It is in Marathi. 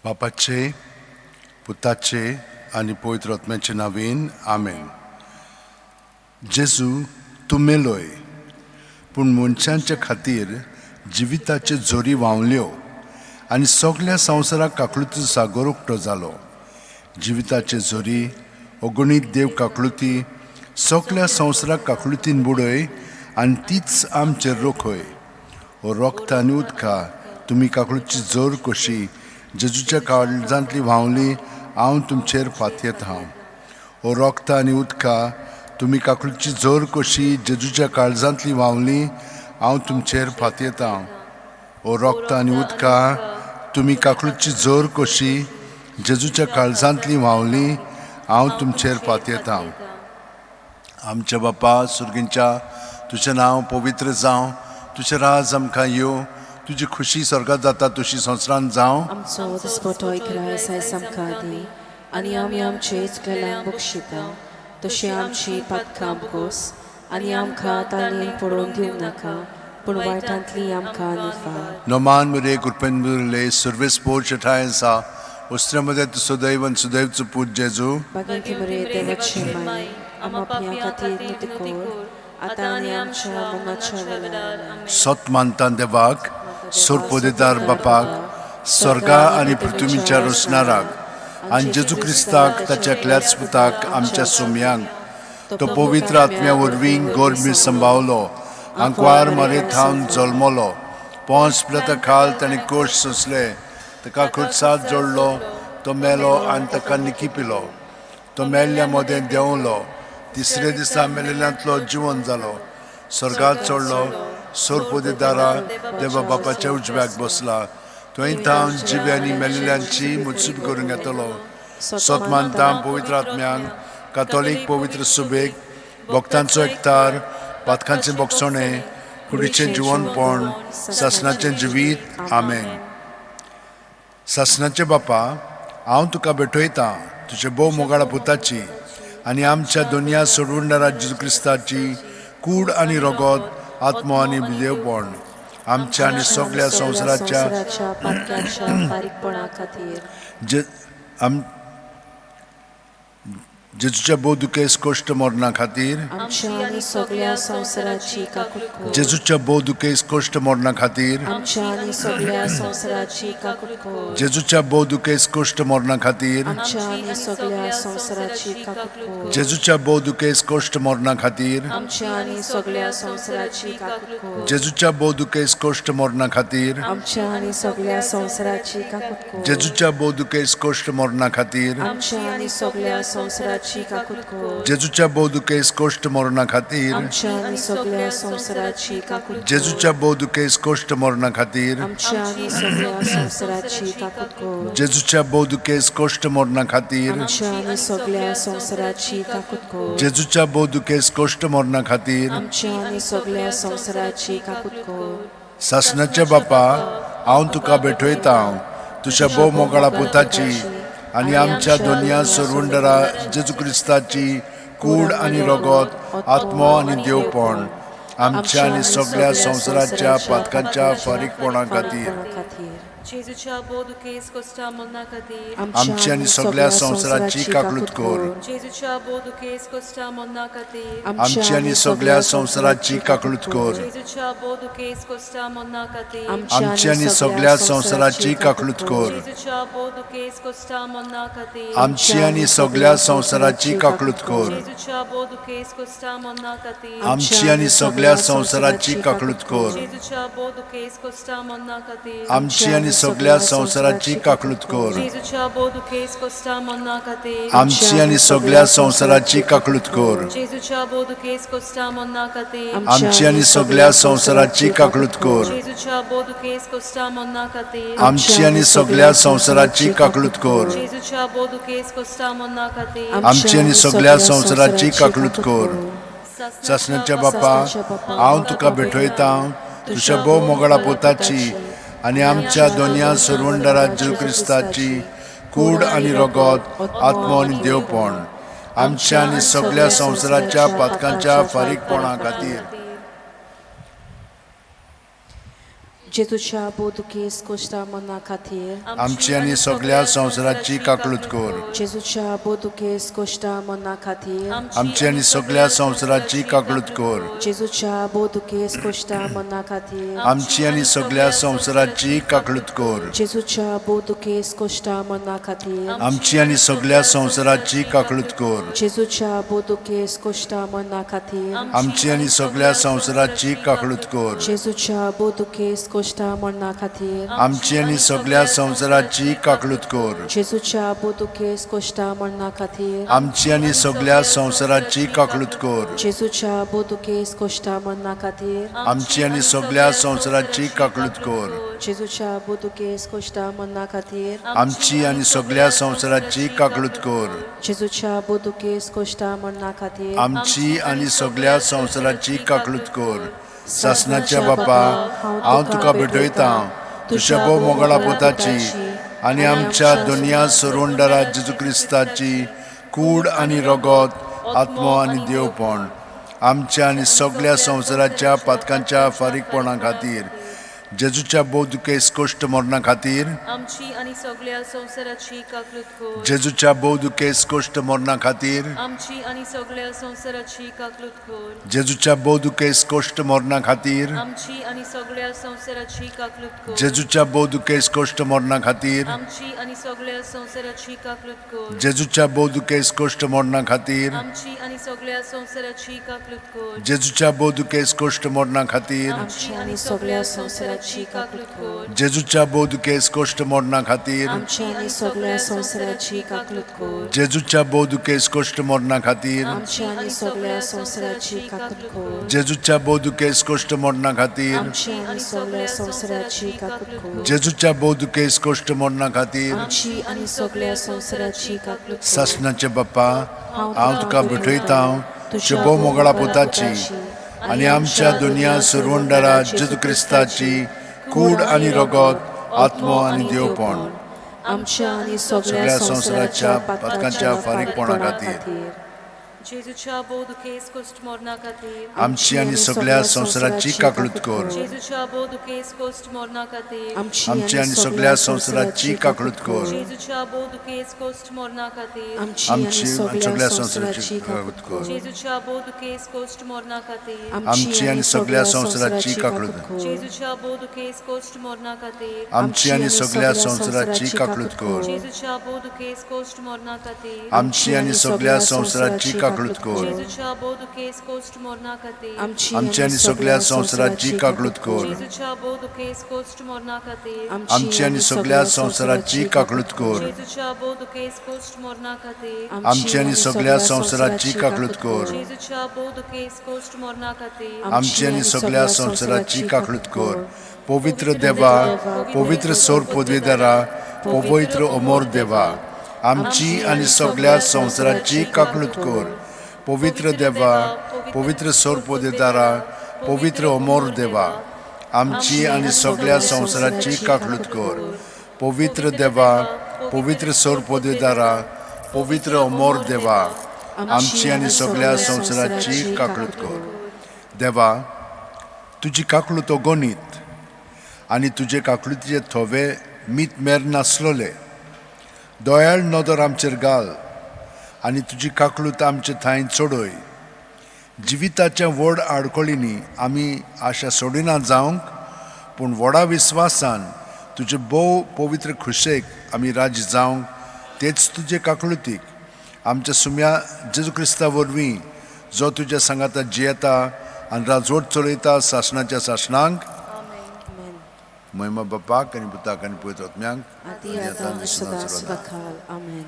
बापाचे, पुताचे आणि पवित्र आत्म्याचे नावेन आमेन. जेजू तूं मेलोय, पूण मनशांच्या खातीर जिविताचे झोरी व्हांवल्यो आनी सगळ्या संवसाराक काकळुतीचो सागर उक्तो जालो. जिविताचे झोरी अगणीत देव काकळुती सगळ्या संवसाराक काकळुतीन बुडय आनी तीच आमचेर रोखय. ओ रक्त आनी उदका तुमी काकळुतीची जोर कशी जेजूच्या काळजांतली व्हांवली, हांव तुमचेर फातयेता. ओ रक्त आनी उदका तुमी काकळुतीची जोर कशी जेजूच्या काळजांतली व्हांवली, हांव तुमचेर फातयेता. ओ रक्त आनी उदका तुमी काकळुतीची जोर कशी जेजूच्या काळजांतली व्हांवली, हांव तुमचेर फातयेता. आमच्या बापा सुर्गींच्या, तुजें नांव पवित्र जावं, तुजें राज आमकां येवं, तुजी खुशी स्वर्गांत जाता तशी संवसारांत जावं. आमचो दिसपटो इकरायस आयज आमकां दी आनी आमी आमचे चुकलेल्यांक बक्षिता, तशी आमची पातकां आमकोस आनी आमकां ताळयेन पडोवन दिवं नाका, पूण वायटांतली आमकां निफार. नोमान मुरे कुरपेनले सर्वेस पोरचे ठायसा उस्त्र्यामध्ये तुजो दैव आनी सुदैवचो पूज जेजू. बागेंती मरे देवाचे माय, आमापल्या खातीर नितकोर, आतां आनी आमच्या मनाच्या वेळार. सत मानता देवाक, सोरपोदेदार बापाक, स्वर्गा आनी पृथ्वीच्या रोसणाराक आनी जेजू क्रिस्ताक ताच्या एकल्याच पुताक आमच्या सोम्यांक, तो पवित्र आत्म्या वरवीं गोरमीर संभावलो, आंकवार मारेत थावन जल्मलो, पोंस पिलाता खाल ताणें कोश सोंसले, ताका खुर्सात जोडलो, तो मेलो आनी ताका निकिपिलो, तो मेल्ल्या मदें देंवलो, तिसरे दिसा मेलेल्यांतलो जिवन जालो, स्वर्गांत चडलो, सोरपोदेदारा देवा बापाच्या उजव्याक बसला, थंय थावन जिव्यांनी मेलेल्यांची मुत्सूद करूंक येतलो. सत मानता पवित्र आत्म्यांक, कातोलीक पवित्र सुबेक, भक्तांचो एकतार, पातकांचें बोगसणें, कुडीचें जिवनपण, सासणाचें जिवीत. आमेन. सासणाचे बापा, हांव तुका भेटयतां तुजे भोव मोगाळा पुताची आनी आमच्या दोनया सोडवणारा जेजू क्रिस्ताची कूड आनी रगत, आत्मो आनी देवपण आमच्या आनी सगळ्या संवसाराच्या जेजूच्या भोव दुखेस कश्ट मरणा खातीर, जेजूच्या भोव दुखेस कश्ट मरणा खातीर, जेजूच्या भोव दुखेस कश्ट मरणा खातीर, जेजूच्या भोव दुखेस कश्ट मरणा खातीर, जेजूच्या भोव दुखेस कश्ट मरणा खातीर, जेजूच्या भोव दुखेस कश्ट मरणा खातीर, जेजूच्या भोव दुखेस कश्ट मरणा खातीर, जेजूच्या भोव दुखेस कश्ट मरणा खातीर, जेजूच्या भोव दुखेस कश्ट मरणा खातीर, जेजूच्या भोव दुखेस कश्ट मरणा खातीर. सासणाचे बापा, हांव तुका भेटयतां तुज्या भोव मोगाळा पुताची आनी आमच्या दोनया सोडवणारा जेजू क्रिस्ताची कूड आनी रगत, आत्मो आनी देवपण आमच्या आनी सगळ्या संवसाराच्या पातकांच्या फारीकपणा खातीर, जेजूच्या भोव दुखेस कश्टा मरणा खातीर आमची आनी सगळ्या संवसाराची काकळूत कर. जेजूच्या भोव दुखेस कश्टा मरणा खातीर आमची आनी सगळ्या संवसाराची काकळूत कर. जेजूच्या भोव दुखेस कश्टा मरणा खातीर आमची आनी सगळ्या संवसाराची काकळूत कर. जेजूच्या भोव दुखेस कश्टा मरणा खातीर आमची आनी सगळ्या संवसाराची काकळूत कर. जेजूच्या भोव दुखेस कश्टा मरणा खातीर आमची आनी सगळ्या संवसाराची काकळूत कर. जेजूच्या भोव दुखेस कश्टा मरणा खातीर आमची आनी सगळ्या संवसाराची काकळूत कर. जेजूच्या भोव दुखेस कश्टा मरणा खातीर आमची आनी सगळ्या संवसाराची काकळूत कर. जेजूच्या भोव दुखेस कश्टा मरणा खातीर आमची आनी सगळ्या संवसाराची काकळूत कर. जेजूच्या भोव दुखेस कश्टा मरणा खातीर आमची आनी सगळ्या संवसाराची काकळूत कर. जेजूच्या भोव दुखेस कश्टा मरणा खातीर आमची आनी सगळ्या संवसाराची काकळूत कर. सासणाच्या बापा, हांव तुका भेटयतां तुज्या भोव मोगाळा पुताची आनी आमच्या दोनया सोडवणारा जेजू क्रिस्ताची कूड आनी रगत, आत्मो आनी देवपण आमच्या आनी सगळ्या संवसाराच्या पातकांच्या फारीकपणा खातीर, जेजूच्या बोदुकेस कोश्टा मना खातीर आमची आनी सगळ्या संवसाराची काकलूत कर. जेजूच्या बोदुकेस कोश्टा मना खातीर आमची आनी सगळ्या संवसाराची काकलूत कर. जेजूच्या बोदुकेस कोश्टा मना खातीर आमची आनी सगळ्या संवसाराची काकलूत कर. जेजूच्या बोदुकेस कोश्टा मना खातीर आमची आनी सगळ्या संवसाराची काकलूत कर. जेजूच्या बोदुकेस कोश्टा मना खातीर आमची आनी सगळ्या संवसाराची काकलूत कर. जेजूच्या बोदुकेस कोश्टा मना खातीर आमची आनी सगळ्या संवसाराची काकलूत कर. जेजूच्या बोदुकेस कोश्टा मना खातीर आमची आनी सगळ्या संवसाराची काकलूत कर. जेजूच्या बोदुकेस कोश्टा मना खातीर आमची आनी सगळ्या संवसाराची काकलूत कर. जेजूच्या बोदुकेस कोश्टा मना खातीर आमची आनी सगळ्या संवसाराची काकलूत कर. जेजूच्या बोदुकेस कोश्टा मना खातीर आमची आनी सगळ्या संवसाराची काकलूत कर. सासणाच्या बापा, हांव तुका भेटयता तुझ्या भोव मोगळा पोताची आनी आमच्या दुनिया सोरोंडारा जेजू क्रिस्ताची कूड आनी रगत, आत्मो आनी देवपण आमच्या आनी सगळ्या संवसाराच्या पातकांच्या फारीकपणा खातीर जेजूच्या बोदुकेस कोश्ट मरणा खातीर आमची आणि सगळ्या संवसाराची काकलूत कर. जेजूच्या बोदुकेस कोश्ट मरणा खातीर आमची आणि सगळ्या संवसाराची काकलूत कर. जेजूच्या बोदुकेस कोश्ट मरणा खातीर आमची आणि सगळ्या संवसाराची काकलूत कर. जेजूच्या बोदुकेस कोश्ट मरणा खातीर आमची आणि सगळ्या संवसाराची काकलूत कर. जेजूच्या बोदुकेस कोश्ट मरणा खातीर आमची आणि सगळ्या संवसाराची काकलूत कर. जेजूच्या बोदुकेस कोश्ट मरणा खातीर आमची आनी सगळ्या संवसाराची काकलूत कर. जेजूच्या बोदुकेस कोश्ट मरणा खातीर आमची आनी सगळ्या संवसाराची काकलूत कर. जेजूच्या बोदुकेस कोश्ट मरणा खातीर आमची आनी सगळ्या संवसाराची काकलूत कर. जेजूच्या बोदुकेस कोश्ट मरणा खातीर आमची आनी सगळ्या संवसाराची काकलूत कर. जेजूच्या बोदुकेस कोश्ट मरणा खातीर आमची आनी सगळ्या संवसाराची काकलूत कर. सासणाचे बाप्पा, हांव तुका भेटयता तुझ्या भोव मोगळा पोताची आनी आमच्या दुनिया सोरोंडारा जेजू क्रिस्ताची कूड आनी रगत, आत्मो आनी देवपण आमच्या आनी सगळ्या संवसाराच्या पातकांच्या फारीकपणा खातीर जेजूच्या बोदुकेस कोश्ट मरणा खातीर आमची आनी सगळ्या संवसाराची काकलूत कर. जेजूच्या बोदुकेस कोश्ट मरणा खातीर आमची आनी सगळ्या संवसाराची काकलूत कर. जेजूच्या बोदुकेस कोश्ट मरणा खातीर आमची आनी सगळ्या संवसाराची काकलूत कर. जेजूच्या बोदुकेस कोश्ट मरणा खातीर आमची आनी सगळ्या संवसाराची काकलूत कर. जेजूच्या बोदुकेस कोश्ट मरणा खातीर आमची आनी सगळ्या संवसाराची काकलूत कर. जेजूच्या बोदुकेस कोश्ट मरणा खातीर आमची आनी सगळ्या संवसाराची काकलूत कर. जेजूच्या बोदुकेस कोश्ट मरणा खातीर आमची आनी सगळ्या संवसाराची काकलूत कर. जेजूच्या बोदुकेस कोश्ट मरणा खातीर आमची आनी सगळ्या संवसाराची काकलूत कर. जेजूच्या बोदुकेस कोश्ट मरणा खातीर आमची आनी सगळ्या संवसाराची काकलूत कर. जेजूच्या बोदुकेस कोश्ट मरणा खातीर आमची आनी सगळ्या संवसाराची काकलूत कर. पवित्र देवा, पवित्र सोर पदवीदारा, पवित्र अमोर देवा, आमची आनी सगळ्या संवसाराची काकलूत कर. पवित्र देवा, पवित्र सोर पदवीदारा, पवित्र अमोर देवा, आमची आनी सगळ्या संवसाराची काकलूत कर. पवित्र देवा, पवित्र सोर पदवीदारा, पवित्र अमोर देवा, आमची आनी सगळ्या संवसाराची काकलूत कर. देवा, तुजी काकलूत अगणित आनी तुजे काकलुतीचे थोवे मीत मेर नासलोले. दयाळ नदर आमचेर घाल आनी तुजी काकलूत आमचे थंय चडय. जिविताच्या व्हड आडखळींनी आमी आशा सोडिना जावंक, पूण व्हडा विस्वासान तुजे भोव पवित्र खुशेक आमी राजी जावंक, तेच तुजे काकलुतीक आमच्या सुम्या जेजू क्रिस्ता वरवीं, जो तुज्या सांगाता जियेता आनी राजवट चलयता सासणाच्या सासणांक. महिमा बापाक आनी पुताक आनी पवित्र आत्म्यांक आदी आतां आनी सदां सदां काल. आमेन.